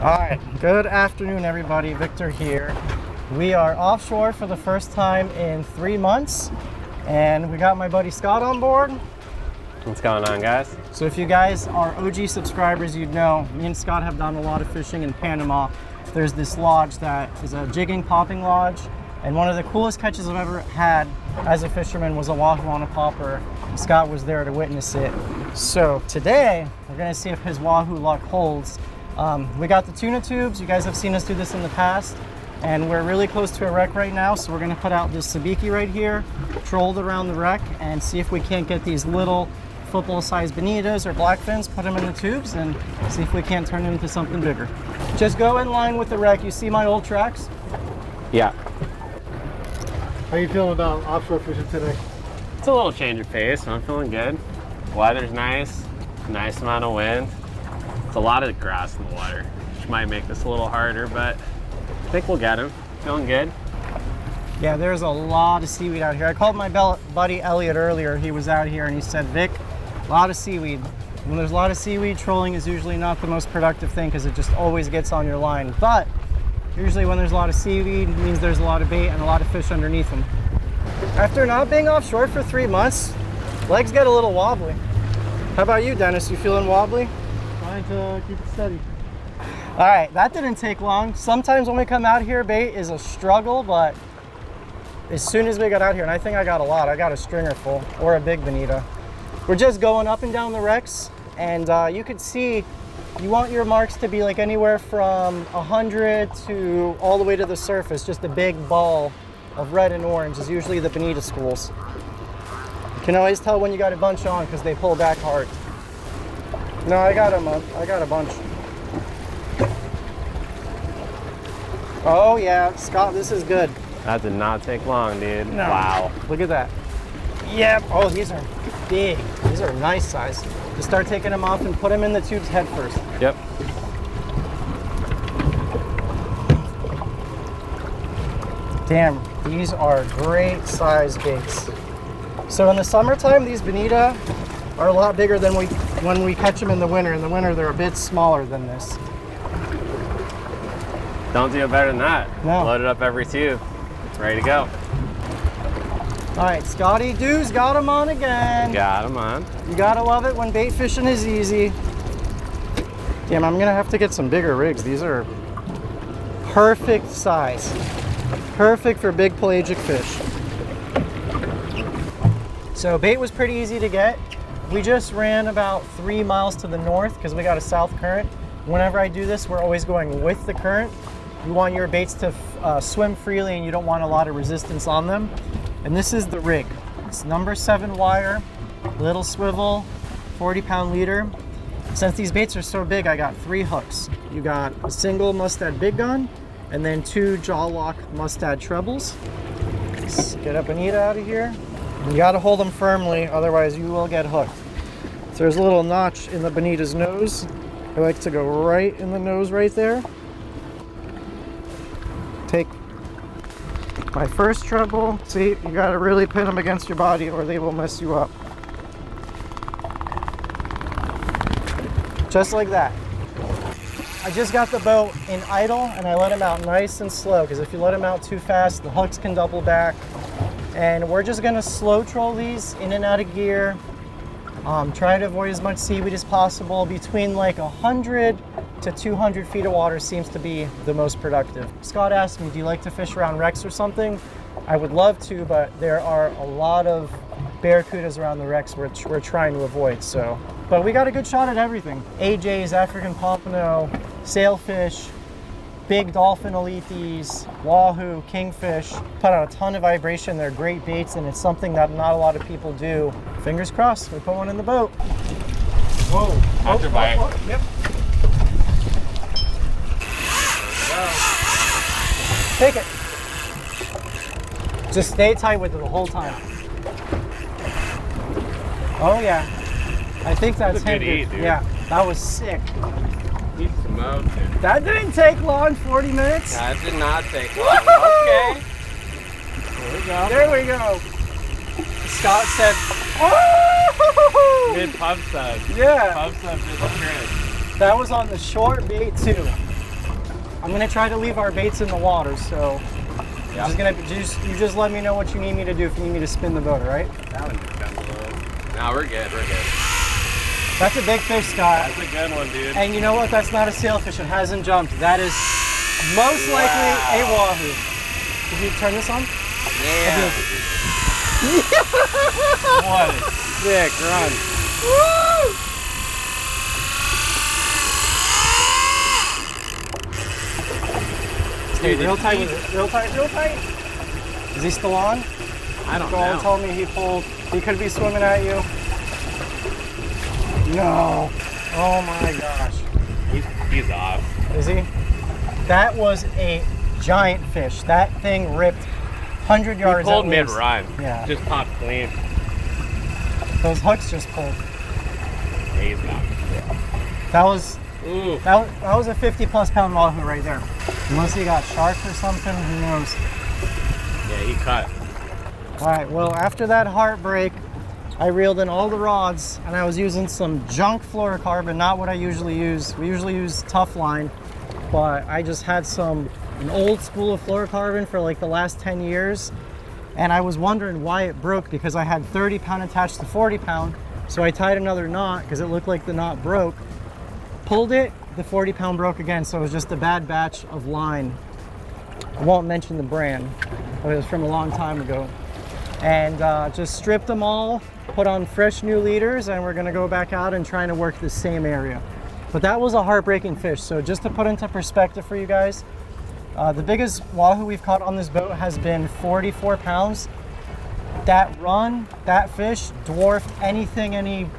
All right, good afternoon, everybody. Victor here. We are offshore for the first time in 3 months, and we got my buddy Scott on board. What's going on, guys? So if you guys are OG subscribers, you'd know me and Scott have done a lot of fishing in Panama. There's this lodge that is a jigging popping lodge, and one of the coolest catches I've ever had as a fisherman was a wahoo on a popper. Scott was there to witness it. So today we're gonna see if his wahoo luck holds. We got the tuna tubes. You guys have seen us do this in the past, and we're really close to a wreck right now, so we're gonna put out this sabiki right here, troll around the wreck, and see if we can't get these little football-sized bonitas or blackfins, put them in the tubes, and see if we can't turn them into something bigger. Just go in line with the wreck. You see my old tracks? Yeah. How are you feeling about offshore fishing today? It's a little change of pace. I'm feeling good. Weather's nice. Nice amount of wind. It's a lot of grass in the water, which might make this a little harder, but I think we'll get him. Feeling good. Yeah, there's a lot of seaweed out here. I called my buddy Elliot earlier. He was out here and he said, Vic, a lot of seaweed. When there's a lot of seaweed, trolling is usually not the most productive thing because it just always gets on your line. But usually when there's a lot of seaweed, it means there's a lot of bait and a lot of fish underneath them. After not being offshore for 3 months, legs get a little wobbly. How about you, Dennis? You feeling wobbly? Trying to keep it steady. All right, that didn't take long. Sometimes when we come out here, bait is a struggle, but as soon as we got out here, and I think I got a lot, I got a stringer full or a big bonita. We're just going up and down the wrecks, and you could see you want your marks to be like anywhere from 100 to all the way to the surface. Just a big ball of red and orange is usually the bonita schools. You can always tell when you got a bunch on because they pull back hard. No, I got a bunch. Oh yeah, Scott, this is good. That did not take long, dude. No. Wow. Look at that. Yep. Oh, these are big. These are nice size. Just start taking them off and put them in the tubes head first. Yep. Damn, these are great size baits. So in the summertime, these bonita are a lot bigger than when we catch them in the winter. In the winter, they're a bit smaller than this. Don't do it better than that. No. Load it up every tube. It's ready to go. All right, Scotty Doo's got them on again. Got him on. You gotta love it when bait fishing is easy. Damn, I'm gonna have to get some bigger rigs. These are perfect size. Perfect for big pelagic fish. So bait was pretty easy to get. We just ran about 3 miles to the north because we got a south current. Whenever I do this, we're always going with the current. You want your baits to swim freely and you don't want a lot of resistance on them. And this is the rig. It's number 7 wire, little swivel, 40-pound leader. Since these baits are so big, I got 3 hooks. You got a single mustad big gun and then 2 jaw lock mustad trebles. Let's get a bonita out of here. You gotta hold them firmly, otherwise you will get hooked. So there's a little notch in the bonita's nose. I like to go right in the nose right there. Take my first treble. See, you gotta really pin them against your body or they will mess you up. Just like that. I just got the boat in idle and I let him out nice and slow because if you let him out too fast, the hooks can double back. And we're just gonna slow troll these in and out of gear. Try to avoid as much seaweed as possible. Between like 100 to 200 feet of water seems to be the most productive. Scott asked me, do you like to fish around wrecks or something? I would love to, but there are a lot of barracudas around the wrecks which we're trying to avoid. So, but we got a good shot at everything. AJs, African pompano, sailfish, big dolphin elites, wahoo, kingfish. Put out a ton of vibration. They're great baits and it's something that not a lot of people do. Fingers crossed, we put one in the boat. Whoa. After bite. Yep. Take it. Just stay tight with it the whole time. Oh yeah. I think that's a good eat, dude. Yeah, that was sick. He's smoked it. That didn't take long, 40 minutes. That did not take long. Okay. There we go. There we go. Scott said, oh! Mid pub sub. Yeah. Pub sub did the trick. That was on the short bait too. I'm gonna try to leave our baits in the water, so Yeah. you just let me know what you need me to do if you need me to spin the boat, all right? That one just comes a little. No, we're good, we're good. That's a big fish, Scott. That's a good one, dude. And you know what? That's not a sailfish. It hasn't jumped. That is most likely a wahoo. Did you turn this on? Yeah. What a sick run. Woo! Stay real tight with it. Real tight, real tight. Is he still on? I don't Colin know. told me he pulled. He could be swimming at you. No. Oh my gosh. He's off. Is he? That was a giant fish. That thing ripped 100 yards. He pulled at least. mid-run. Yeah. Just popped clean. Those hooks just pulled. He's gone. That was Ooh. that was a 50+ pound wahoo right there. Unless he got shark or something, who knows? Yeah, he cut. All right. Well, after that heartbreak, I reeled in all the rods, and I was using some junk fluorocarbon, not what I usually use. We usually use tough line, but I just had an old school of fluorocarbon for like the last 10 years, and I was wondering why it broke because I had 30 pound attached to 40 pound. So I tied another knot because it looked like the knot broke. Pulled it, the 40 pound broke again, so it was just a bad batch of line. I won't mention the brand, but it was from a long time ago. And just stripped them all, put on fresh new leaders, and we're gonna go back out and trying to work the same area. But that was a heartbreaking fish. So just to put into perspective for you guys, the biggest wahoo we've caught on this boat has been 44 pounds. That run, that fish dwarfed anything any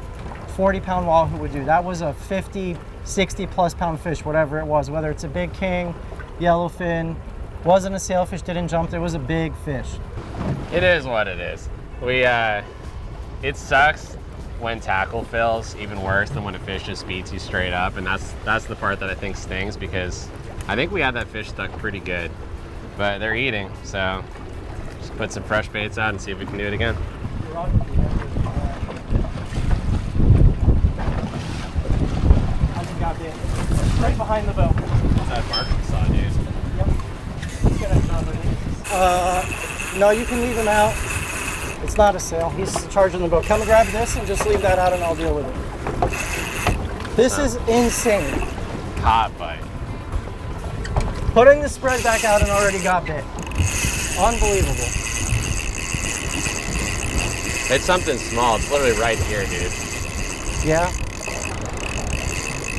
40 pound wahoo would do. That was a 50, 60+ pound fish, whatever it was, whether it's a big king, yellowfin, wasn't a sailfish, didn't jump, it was a big fish. It is what it is. It sucks when tackle fails, even worse than when a fish just beats you straight up, and that's the part that I think stings because I think we had that fish stuck pretty good, but they're eating, so just put some fresh baits out and see if we can do it again. I just got it right behind the boat. What's that mark you saw, dude? No, you can leave him out. It's not a sail. He's charging the boat. Come and grab this and just leave that out and I'll deal with it. This is insane. Hot bite. Putting the spread back out and already got bit. Unbelievable. It's something small. It's literally right here, dude. Yeah.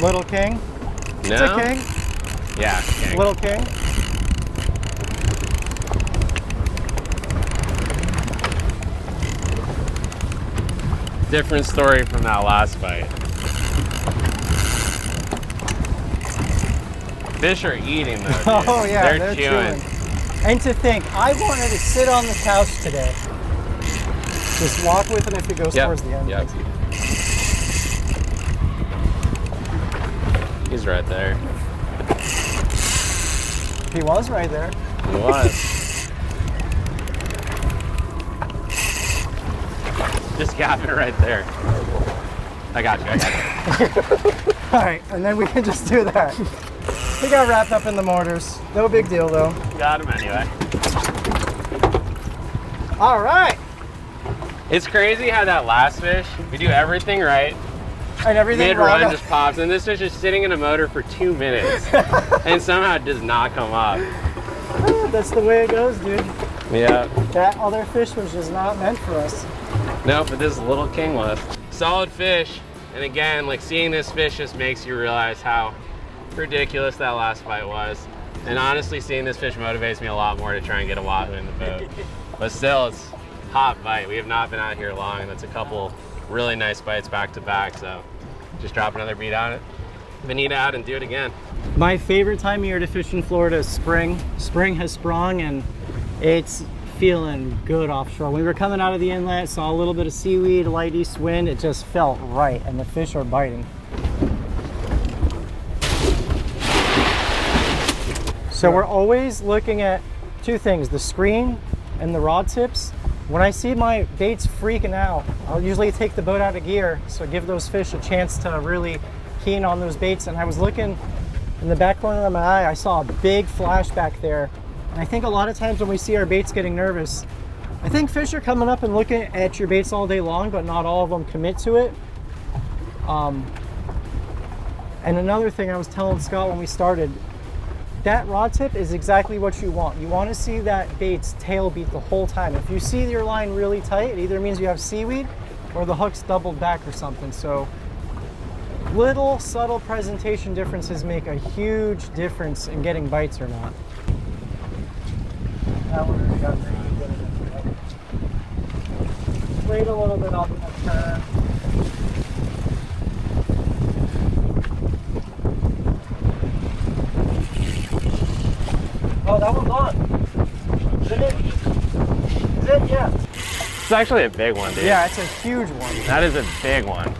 Little king. No? It's a king. Yeah, king. Little king. Different story from that last bite. Fish are eating though, dude. Oh yeah, they're chewing. And to think, I wanted to sit on the couch today. Just walk with it if it goes towards the end. Yep. He's right there. He was right there. He was. Just gapping right there. I got you. All right, and then we can just do that. He got wrapped up in the mortars. No big deal though. Got him anyway. All right. It's crazy how that last fish, we do everything right. And everything Mid-run wrong. just pops, and this fish is sitting in a motor for 2 minutes, and somehow it does not come up. That's the way it goes, dude. Yeah. That other fish was just not meant for us. No, but this little king was. Solid fish, and again, like seeing this fish just makes you realize how ridiculous that last fight was. And honestly, seeing this fish motivates me a lot more to try and get a wahoo in the boat. But still, it's hot bite. We have not been out here long, and that's a couple really nice bites back to back, so just drop another beat on it. Bonito out and do it again. My favorite time of year to fish in Florida is spring. Spring has sprung and it's feeling good offshore. When we were coming out of the inlet, saw a little bit of seaweed, light east wind, it just felt right, and the fish are biting. So we're always looking at two things, the screen and the rod tips. When I see my baits freaking out, I'll usually take the boat out of gear, so give those fish a chance to really keen on those baits. And I was looking in the back corner of my eye, I saw a big flash back there. And I think a lot of times when we see our baits getting nervous, I think fish are coming up and looking at your baits all day long, but not all of them commit to it. And another thing I was telling Scott when we started, that rod tip is exactly what you want. You want to see that bait's tail beat the whole time. If you see your line really tight, it either means you have seaweed or the hook's doubled back or something. So little subtle presentation differences make a huge difference in getting bites or not. That one already got really good. Wait a little bit up in the turn. Oh, that one's on. Is it? Is it? Yeah. It's actually a big one, dude. Yeah, it's a huge one. That is a big one.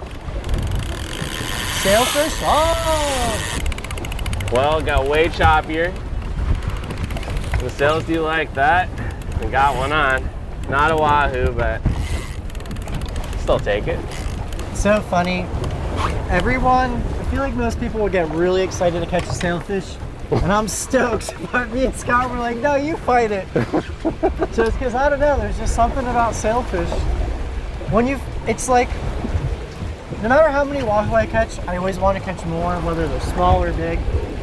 Sailfish? Oh! Well, got way choppier. The sails do like that. We got one on. Not a wahoo, but still take it. So funny. Everyone, I feel like most people will get really excited to catch a sailfish. And I'm stoked, but me and Scott were like, no, you fight it. Just because, I don't know, there's just something about sailfish. It's like, no matter how many wahoo I catch, I always want to catch more, whether they're small or big.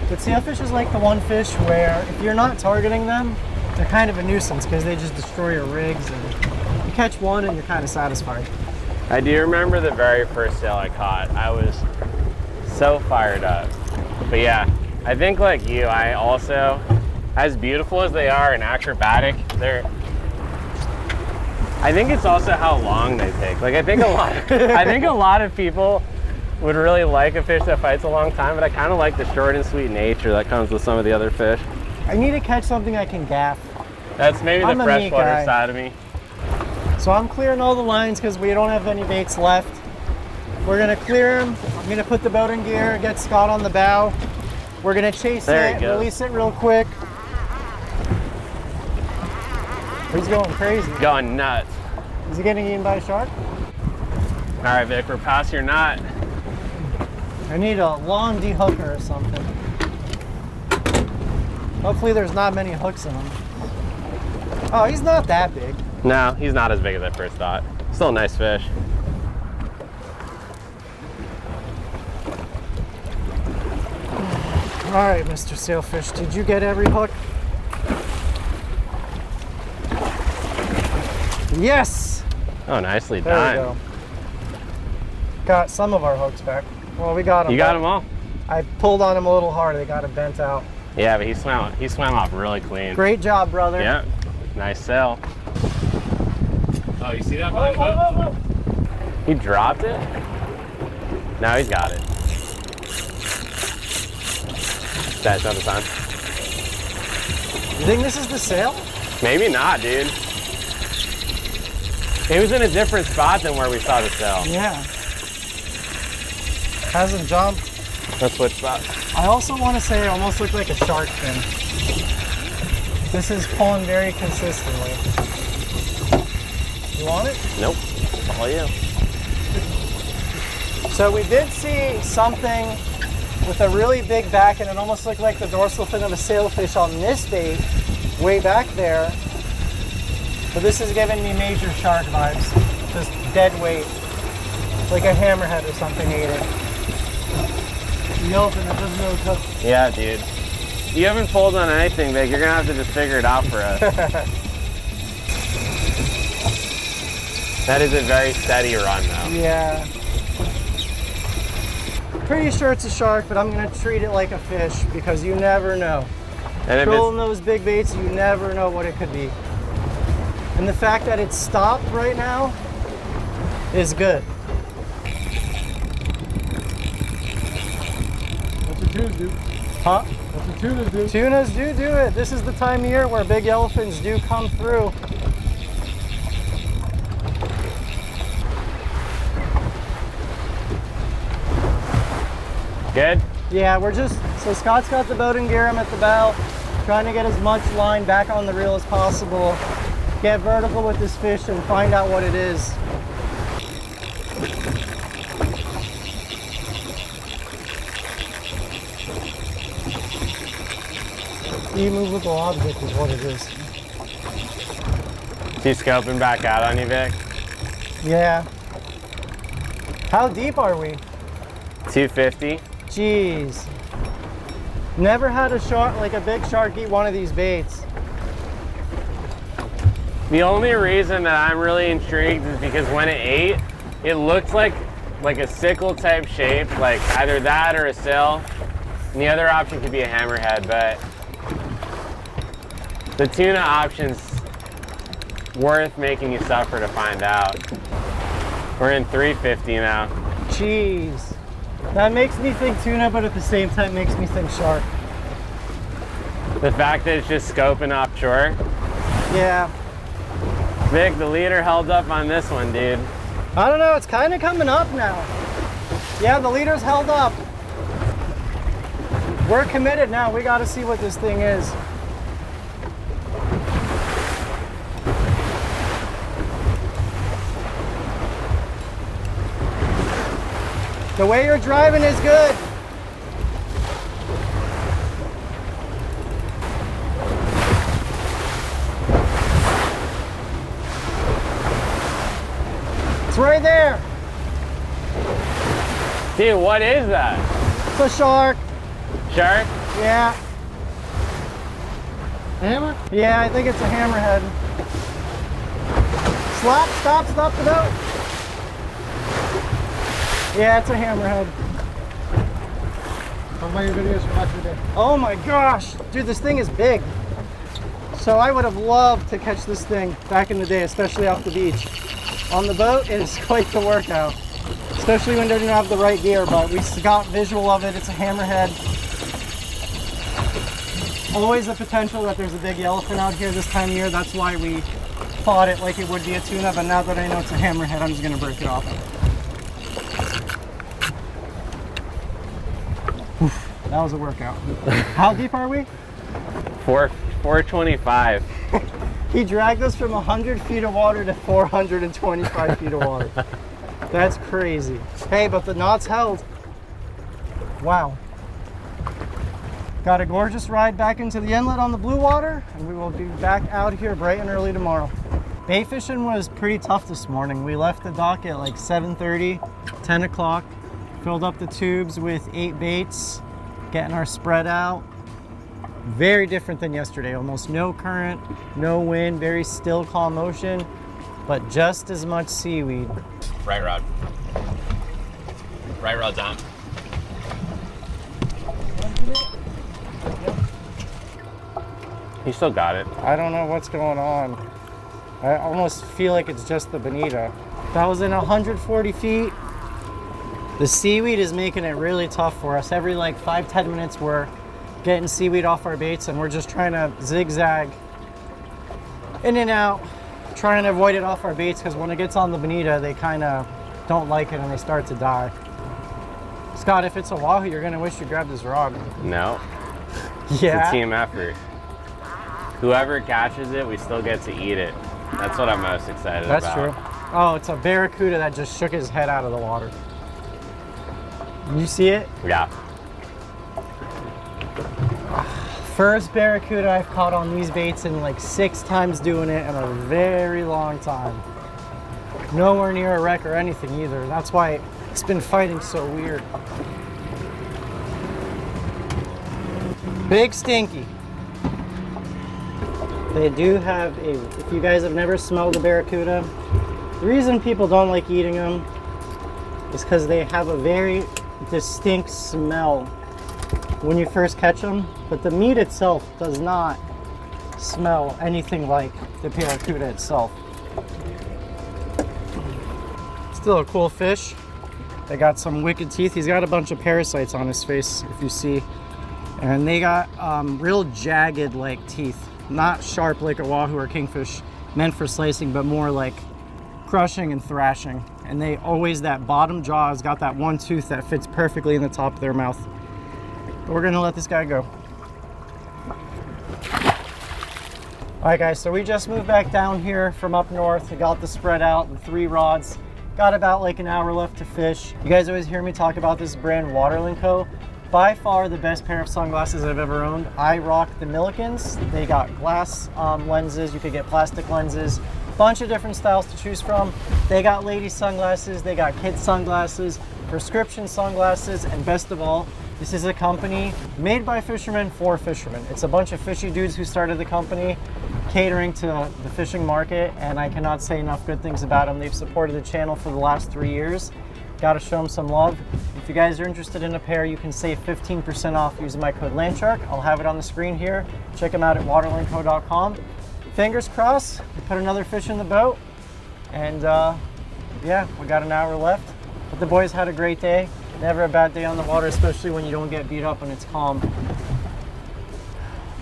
But sailfish is like the one fish where if you're not targeting them, they're kind of a nuisance because they just destroy your rigs. And you catch one and you're kind of satisfied. I do remember the very first sail I caught. I was so fired up. But yeah, I think like you, I also, as beautiful as they are and acrobatic, I think it's also how long they take. Like I think a lot of people would really like a fish that fights a long time, but I kind of like the short and sweet nature that comes with some of the other fish. I need to catch something I can gaff. That's maybe the freshwater side of me. So I'm clearing all the lines because we don't have any baits left. We're gonna clear them. I'm gonna put the boat in gear, get Scott on the bow. We're gonna chase it, release it real quick. He's going crazy. Going nuts. Is he getting eaten by a shark? All right, Vic, we're past your knot. I need a long de-hooker or something. Hopefully there's not many hooks in him. Oh, he's not that big. No, he's not as big as I first thought. Still a nice fish. All right, Mr. Sailfish, did you get every hook? Yes! Oh, nicely There done. we go. Got some of our hooks back. Well, we got them. You got them all? I pulled on him a little hard. They got it bent out. Yeah, but he swam off really clean. Great job, brother. Yeah, nice sail. Oh, you see that? Whoa. He dropped it? Now he's got it. That's not the time. You think this is the sail? Maybe not, dude. It was in a different spot than where we saw the sail. Yeah. Hasn't jumped. Let's switch spots. I also want to say it almost looked like a shark fin. This is pulling very consistently. You want it? Nope. All you. So we did see something with a really big back, and it almost looked like the dorsal fin of a sailfish on this bait way back there. But this is giving me major shark vibes. Just dead weight. Like a hammerhead or something ate it. You open it, doesn't really cook. Yeah, dude. You haven't pulled on anything, Vic. You're gonna have to just figure it out for us. That is a very steady run, though. Yeah. Pretty sure it's a shark, but I'm gonna treat it like a fish because you never know. And if Trolling those big baits, you never know what it could be. And the fact that it's stopped right now is good. That's what tunas do. Huh? That's what tunas do. Tunas do it. This is the time of year where big elephants do come through. Good? Yeah, so Scott's got the boat in gear, I'm at the bow, trying to get as much line back on the reel as possible, get vertical with this fish and find out what it is. Immovable object is what it is. Is he scoping back out on you, Vic? Yeah. How deep are we? 250. Jeez. Never had a shark, like a big shark, eat one of these baits. The only reason that I'm really intrigued is because when it ate, it looked like a sickle type shape, like either that or a sail. And the other option could be a hammerhead, but the tuna option's worth making you suffer to find out. We're in 350 now. Jeez. That makes me think tuna, but at the same time makes me think shark. The fact that it's just scoping offshore. Yeah. Vic, the leader held up on this one, dude. I don't know, it's kind of coming up now. Yeah, the leader's held up. We're committed now. We got to see what this thing is. The way you're driving is good. It's right there. Dude, what is that? It's a shark. Shark? Yeah. Hammer? Yeah, I think it's a hammerhead. Stop the boat. Yeah, it's a hammerhead. How many videos from back in the day? Oh my gosh, dude, this thing is big. So I would have loved to catch this thing back in the day, especially off the beach. On the boat, it is quite the workout, especially when they didn't have the right gear, but we got visual of it. It's a hammerhead. Always the potential that there's a big yellowfin out here this time of year. That's why we thought it like it would be a tuna, but now that I know it's a hammerhead, I'm just gonna break it off. Oof, that was a workout. How deep are we? 425. He dragged us from 100 feet of water to 425 feet of water. That's crazy. Hey, but the knot's held. Wow. Got a gorgeous ride back into the inlet on the blue water, and we will be back out here bright and early tomorrow. Bait fishing was pretty tough this morning. We left the dock at like 7:30, 10 o'clock, filled up the tubes with 8 baits, getting our spread out. Very different than yesterday. Almost no current, no wind, very still, calm motion, but just as much seaweed. Right rod. Right rod's on. You still got it. I don't know what's going on. I almost feel like it's just the bonito. That was in 140 feet. The seaweed is making it really tough for us. Every like 5-10 minutes we're getting seaweed off our baits, and we're just trying to zigzag in and out, trying to avoid it off our baits, because when it gets on the bonito, they kind of don't like it and they start to die. Scott, if it's a wahoo, you're gonna wish you grabbed his rod. No. Yeah. It's a team effort. Whoever catches it, we still get to eat it. That's what I'm most excited about. That's true. Oh, it's a barracuda that just shook his head out of the water. You see it? Yeah. First barracuda I've caught on these baits in like 6 times doing it in a very long time. Nowhere near a wreck or anything either. That's why it's been fighting so weird. Big stinky. They do have a, if you guys have never smelled a barracuda, the reason people don't like eating them is because they have a very distinct smell when you first catch them, but the meat itself does not smell anything like the barracuda itself. Still a cool fish. They got some wicked teeth. He's got a bunch of parasites on his face, if you see. And they got real jagged like teeth. Not sharp like a wahoo or kingfish, meant for slicing, but more like crushing and thrashing. And they always, that bottom jaw has got that one tooth that fits perfectly in the top of their mouth. But we're gonna let this guy go. All right guys, so we just moved back down here from up north. We got the spread out, the 3 rods. Got about like an hour left to fish. You guys always hear me talk about this brand, Waterland Co. by far the best pair of sunglasses I've ever owned. I rock the Millikens. They got glass lenses. You could get plastic lenses. Bunch of different styles to choose from. They got lady sunglasses. They got kid sunglasses, prescription sunglasses, and best of all, this is a company made by fishermen for fishermen. It's a bunch of fishy dudes who started the company catering to the fishing market, and I cannot say enough good things about them. They've supported the channel for the last 3 years. Got to show them some love. If you guys are interested in a pair, you can save 15% off using my code LANDSHARK. I'll have it on the screen here. Check them out at waterlandco.com. Fingers crossed, we put another fish in the boat, and yeah, we got an hour left. But the boys had a great day. Never a bad day on the water, especially when you don't get beat up and it's calm.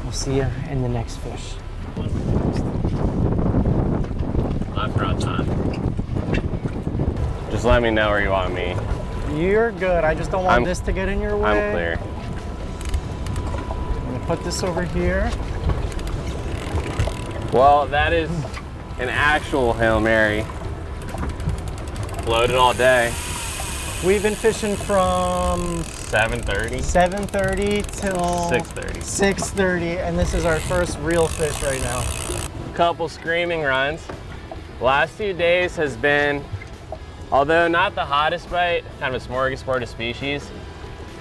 We'll see you in the next fish. I've brought time. Just let me know where you want me. You're good. I just don't want this to get in your way. I'm clear. I'm gonna put this over here. Well, that is an actual Hail Mary. Loaded all day. We've been fishing from 7:30 till 6:30, and this is our first real fish right now. Couple screaming runs. Last 2 days has been, although not the hottest bite, kind of a smorgasbord of species.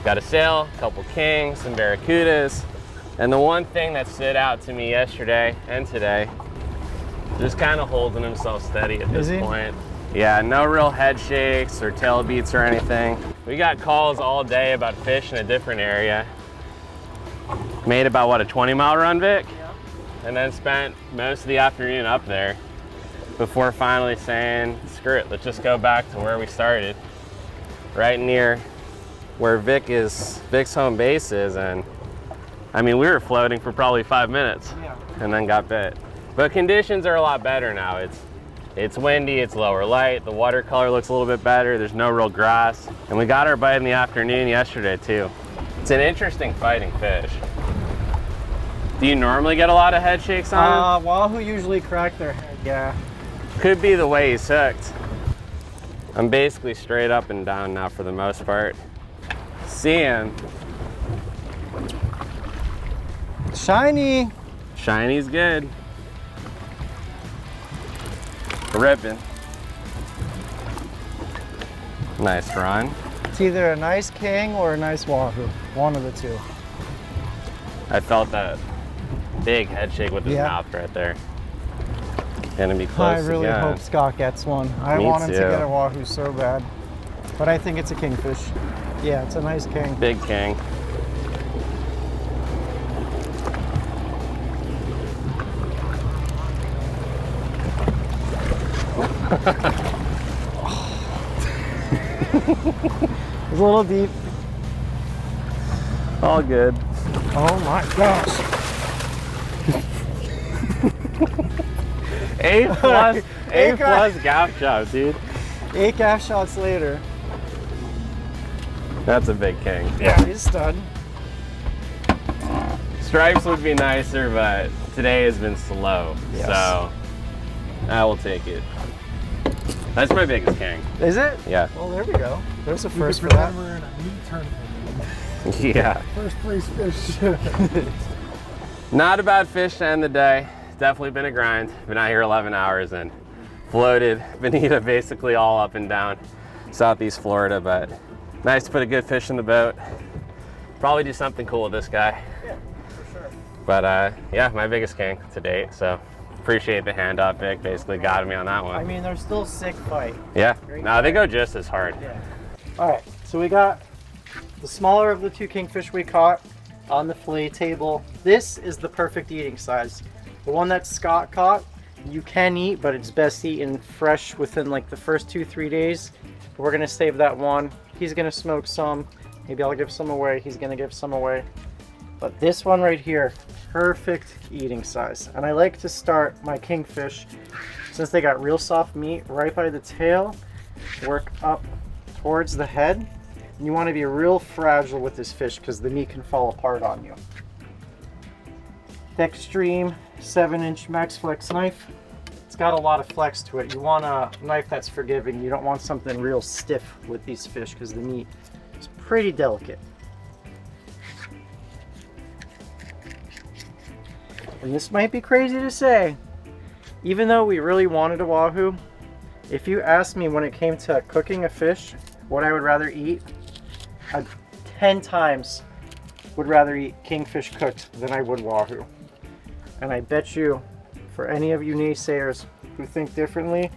Got a sail, a couple kings, some barracudas, and the one thing that stood out to me yesterday and today, just kind of holding himself steady at this point. Yeah, no real head shakes or tail beats or anything. We got calls all day about fish in a different area. Made about, what, a 20-mile run, Vic? Yeah. And then spent most of the afternoon up there before finally saying, screw it, let's just go back to where we started. Right near where Vic's home base is, and I mean, we were floating for probably 5 minutes and then got bit. But conditions are a lot better now. It's windy, it's lower light, the watercolor looks a little bit better, there's no real grass. And we got our bite in the afternoon yesterday too. It's an interesting fighting fish. Do you normally get a lot of head shakes on him? Wahoo usually crack their head, yeah. Could be the way he's hooked. I'm basically straight up and down now for the most part. See him. Shiny. Shiny's good. Ripping. Nice run. It's either a nice king or a nice wahoo. One of the two. I felt that big head shake with his mouth right there. Gonna be close I really again. hope Scott gets one. I Me want him to too. get a wahoo so bad. But I think it's a kingfish. Yeah, it's a nice king. Big king. It's a little deep. All good. Oh my gosh. A plus gaff job, dude. 8 gaff shots later. That's a big king. Yeah, he's stud. Stripes would be nicer, but today has been slow. Yes. So I will take it. That's my biggest king. Is it? Yeah. Well, there we go. There's a first for We're that. in a meat tournament. Yeah. First place fish. Not a bad fish to end the day. Definitely been a grind. Been out here 11 hours and floated bonito basically all up and down Southeast Florida, but nice to put a good fish in the boat. Probably do something cool with this guy. Yeah, for sure. But yeah, my biggest king to date, so appreciate the handoff, Vic. Basically got me on that one. I mean, they're still sick fight. Yeah, Great no, they go just as hard. Yeah. All right, so we got the smaller of the 2 kingfish we caught on the fillet table. This is the perfect eating size. The one that Scott caught, you can eat, but it's best eaten fresh within like the first 2-3 days. We're gonna save that one. He's gonna smoke some. Maybe I'll give some away. He's gonna give some away. But this one right here, perfect eating size. And I like to start my kingfish, since they got real soft meat, right by the tail, work up towards the head. And you want to be real fragile with this fish because the meat can fall apart on you. Dextreme 7-inch Max Flex knife. It's got a lot of flex to it. You want a knife that's forgiving. You don't want something real stiff with these fish because the meat is pretty delicate. And this might be crazy to say, even though we really wanted a wahoo, if you asked me when it came to cooking a fish, what I would rather eat, I'd 10 times would rather eat kingfish cooked than I would wahoo. And I bet you, for any of you naysayers who think differently,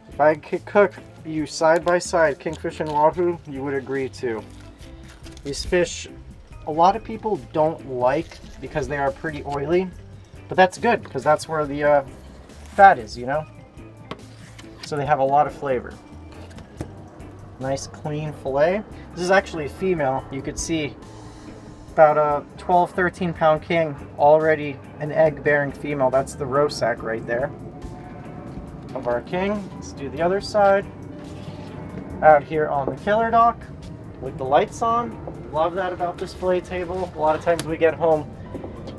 if I could cook you side by side, kingfish and wahoo, you would agree too. These fish, a lot of people don't like because they are pretty oily, but that's good because that's where the fat is, you know? So they have a lot of flavor. Nice clean fillet. This is actually a female. You could see about a 12, 13 pound king, already an egg bearing female. That's the roe sack right there of our king. Let's do the other side. Out here on the killer dock with the lights on. Love that about this fillet table. A lot of times we get home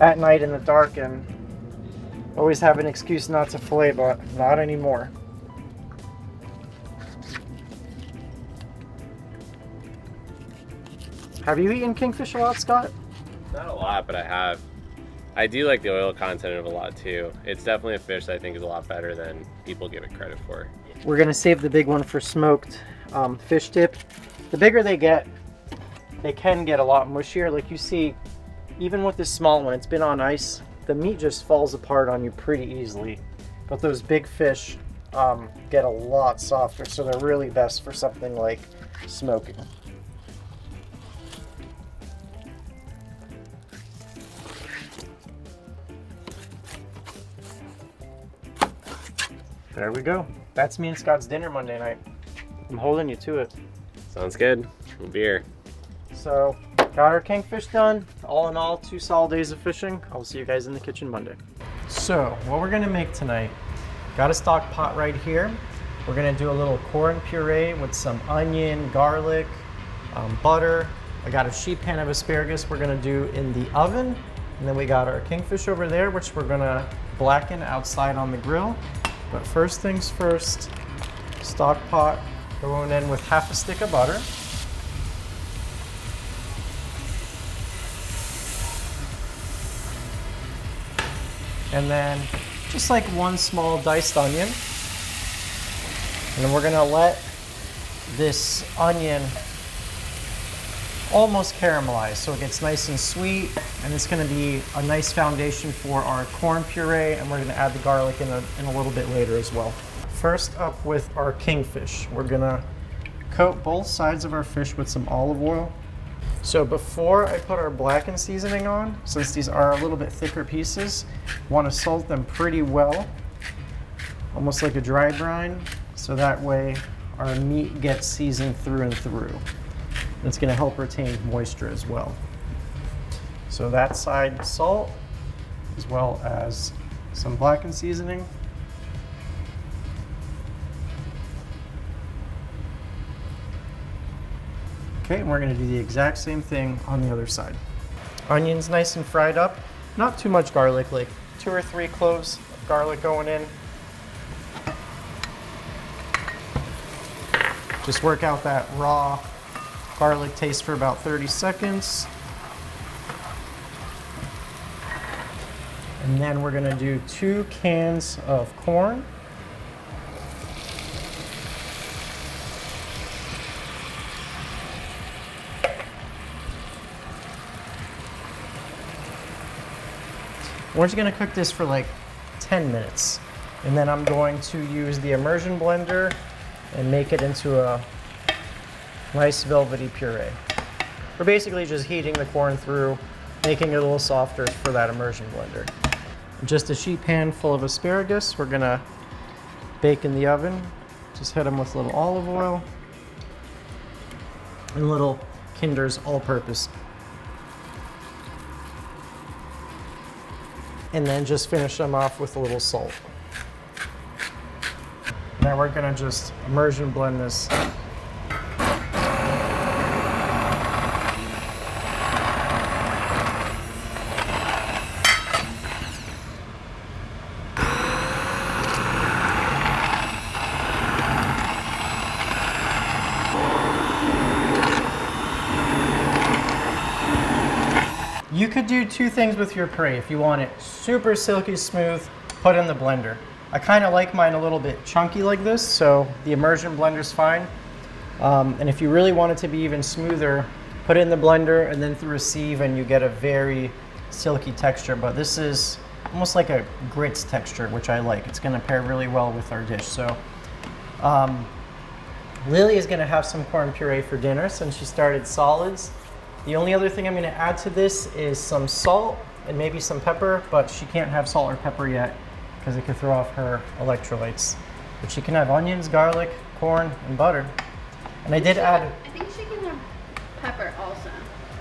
at night in the dark and always have an excuse not to fillet, but not anymore. Have you eaten kingfish a lot, Scott? Not a lot, but I have. I do like the oil content of it a lot too. It's definitely a fish that I think is a lot better than people give it credit for. We're gonna save the big one for smoked fish dip. The bigger they can get a lot mushier. Like you see, even with this small one, it's been on ice, the meat just falls apart on you pretty easily. But those big fish get a lot softer, so they're really best for something like smoking. There we go. That's me and Scott's dinner Monday night. I'm holding you to it. Sounds good. Beer. So, got our kingfish done. All in all, 2 solid days of fishing. I'll see you guys in the kitchen Monday. So, what we're gonna make tonight, got a stock pot right here. We're gonna do a little corn puree with some onion, garlic, butter. I got a sheet pan of asparagus we're gonna do in the oven. And then we got our kingfish over there, which we're gonna blacken outside on the grill. But first things first, stock pot going in with half a stick of butter. And then just like 1 small diced onion. And then we're gonna let this onion almost caramelize so it gets nice and sweet, and it's gonna be a nice foundation for our corn puree, and we're gonna add the garlic in a little bit later as well. First up with our kingfish, we're gonna coat both sides of our fish with some olive oil. So before I put our blackened seasoning on, since these are a little bit thicker pieces, want to salt them pretty well, almost like a dry brine, so that way our meat gets seasoned through and through. And it's going to help retain moisture as well. So that side salt, as well as some blackened seasoning. Okay, and we're going to do the exact same thing on the other side. Onions nice and fried up. Not too much garlic, like 2 or 3 cloves of garlic going in. Just work out that raw garlic taste for about 30 seconds. And then we're gonna do 2 cans of corn. We're just gonna cook this for like 10 minutes. And then I'm going to use the immersion blender and make it into a nice velvety puree. We're basically just heating the corn through, making it a little softer for that immersion blender. Just a sheet pan full of asparagus. We're gonna bake in the oven. Just hit them with a little olive oil and little Kinder's all-purpose. And then just finish them off with a little salt. Now we're gonna just immersion blend this. You could do two things with your puree. If you want it super silky smooth, put it in the blender. I kind of like mine a little bit chunky like this, so the immersion blender's fine. And if you really want it to be even smoother, put it in the blender and then through a sieve and you get a very silky texture. But this is almost like a grits texture, which I like. It's gonna pair really well with our dish. So Lily is gonna have some corn puree for dinner since she started solids. The only other thing I'm gonna add to this is some salt and maybe some pepper, but she can't have salt or pepper yet because it could throw off her electrolytes. But she can have onions, garlic, corn, and butter. And I did add... I think she can have pepper also.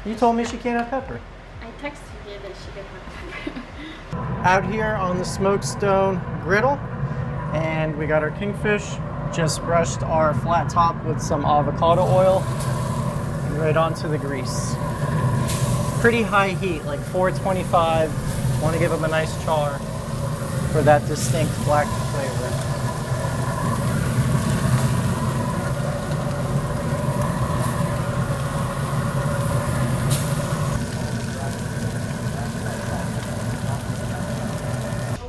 You told me she can't have pepper. I texted you that she could have pepper. Out here on the smokestone griddle, and we got our kingfish. Just brushed our flat top with some avocado oil and right onto the grease. Pretty high heat, like 425. Want to give them a nice char for that distinct black flavor.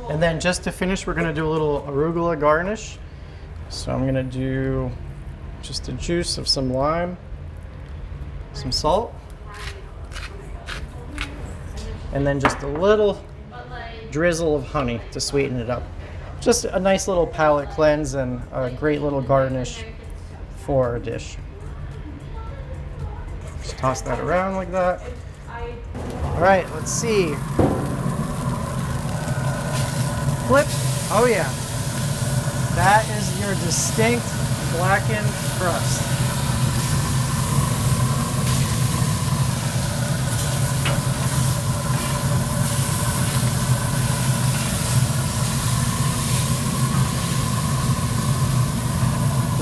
And then just to finish, we're gonna do a little arugula garnish. So I'm gonna do just the juice of some lime, some salt, and then just a little drizzle of honey to sweeten it up. Just a nice little palate cleanse and a great little garnish for our dish. Just toss that around like that. All right, let's see. Flip. Oh yeah. That is your distinct blackened crust.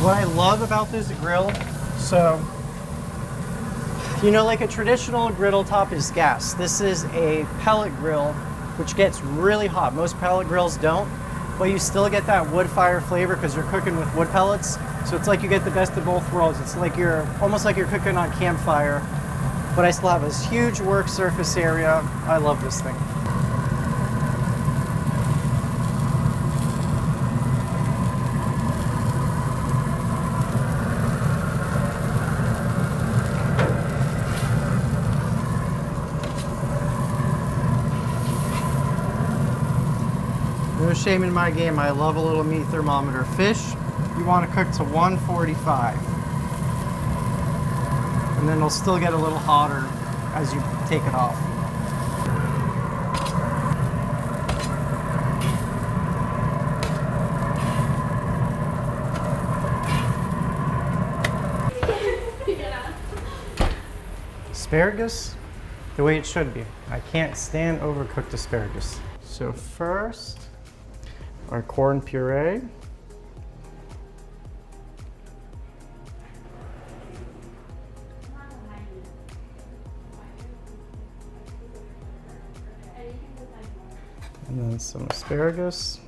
What I love about this grill, so you know, like a traditional griddle top is gas. This is a pellet grill, which gets really hot. Most pellet grills don't, but you still get that wood fire flavor because you're cooking with wood pellets. So it's like you get the best of both worlds. It's like almost like you're cooking on campfire, but I still have this huge work surface area. I love this thing. No shame in my game. I love a little meat thermometer. Fish, you want to cook to 145. And then it'll still get a little hotter as you take it off. Asparagus, the way it should be. I can't stand overcooked asparagus. So first, our corn puree. And then some asparagus.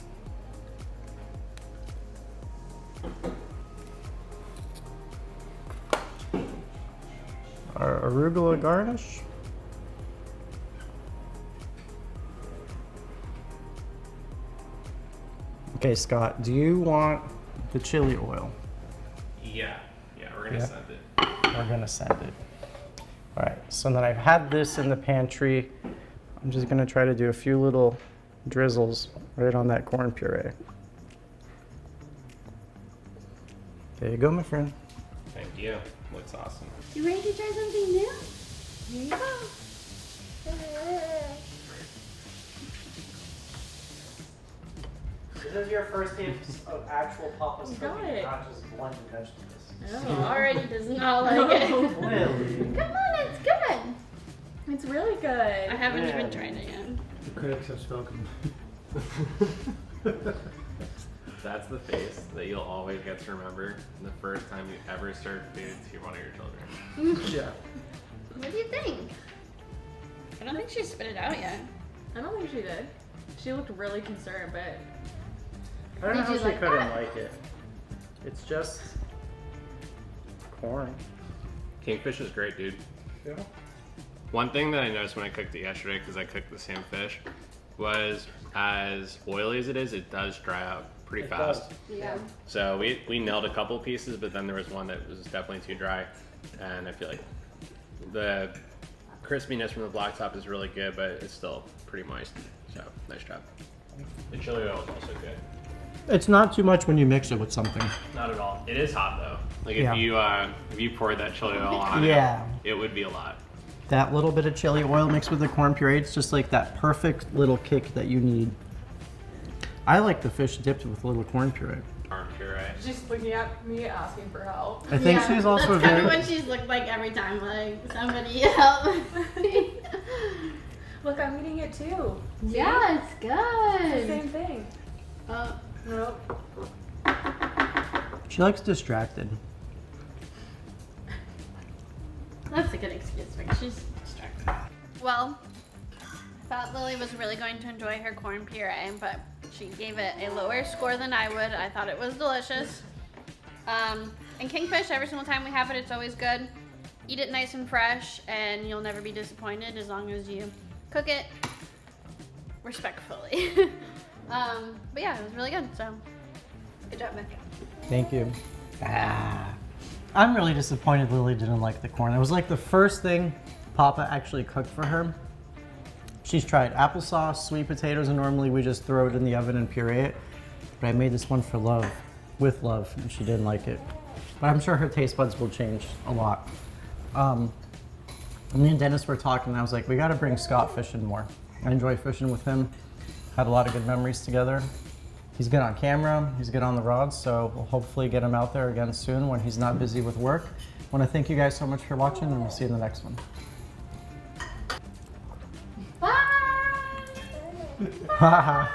Our arugula garnish. Okay, Scott, do you want the chili oil? Yeah, we're gonna send it. We're gonna send it. All right, so then I've had this in the pantry. I'm just gonna try to do a few little drizzles right on that corn puree. There you go, my friend. Thank you. Looks awesome. You ready to try something new? Here you go. This is your first taste of actual Papa's got cooking, it. not just blended vegetables. Oh, already does not like it. Lily. Come on, it's good. It's really good. I haven't Yeah. even tried it yet. The critics have spoken. That's the face that you'll always get to remember the first time you ever served food to one of your children. Yeah. What do you think? I don't think she spit it out yet. I don't think she did. She looked really concerned, but I don't know Did how you she like couldn't that? like it. It's just corn. Kingfish is great, dude. Yeah. One thing that I noticed when I cooked it yesterday, because I cooked the same fish, was as oily as it is, it does dry out pretty fast. Yeah. So we nailed a couple pieces, but then there was one that was definitely too dry. And I feel like the crispiness from the black top is really good, but it's still pretty moist. So nice job. The chili oil is also good. It's not too much when you mix it with something. Not at all. It is hot though. Like Yeah. if you poured that chili oil on Yeah. it would be a lot. That little bit of chili oil mixed with the corn puree, it's just like that perfect little kick that you need. I like the fish dipped with a little corn puree. Corn puree. She's looking at me asking for help. I think she's also That's kind very... of what she's looked like every time. Like, somebody help. Look, I'm eating it too. See? Yeah, it's It's the good. same thing. Nope. She likes distracted. That's a good excuse because she's distracted. Well, I thought Lily was really going to enjoy her corn puree, but she gave it a lower score than I would. I thought it was delicious. And Kingfish, every single time we have it, it's always good. Eat it nice and fresh, and you'll never be disappointed as long as you cook it respectfully. But yeah, it was really good, so good job, Becca. Thank you. I'm really disappointed Lily didn't like the corn. It was like the first thing Papa actually cooked for her. She's tried applesauce, sweet potatoes, and normally we just throw it in the oven and puree it. But I made this one for love, with love, and she didn't like it. But I'm sure her taste buds will change a lot. And me and Dennis were talking, and I was like, we gotta bring Scott fishing more. I enjoy fishing with him. Had a lot of good memories together. He's good on camera, he's good on the rods, so we'll hopefully get him out there again soon when he's not busy with work. I want to thank you guys so much for watching, and we'll see you in the next one. Bye! Haha.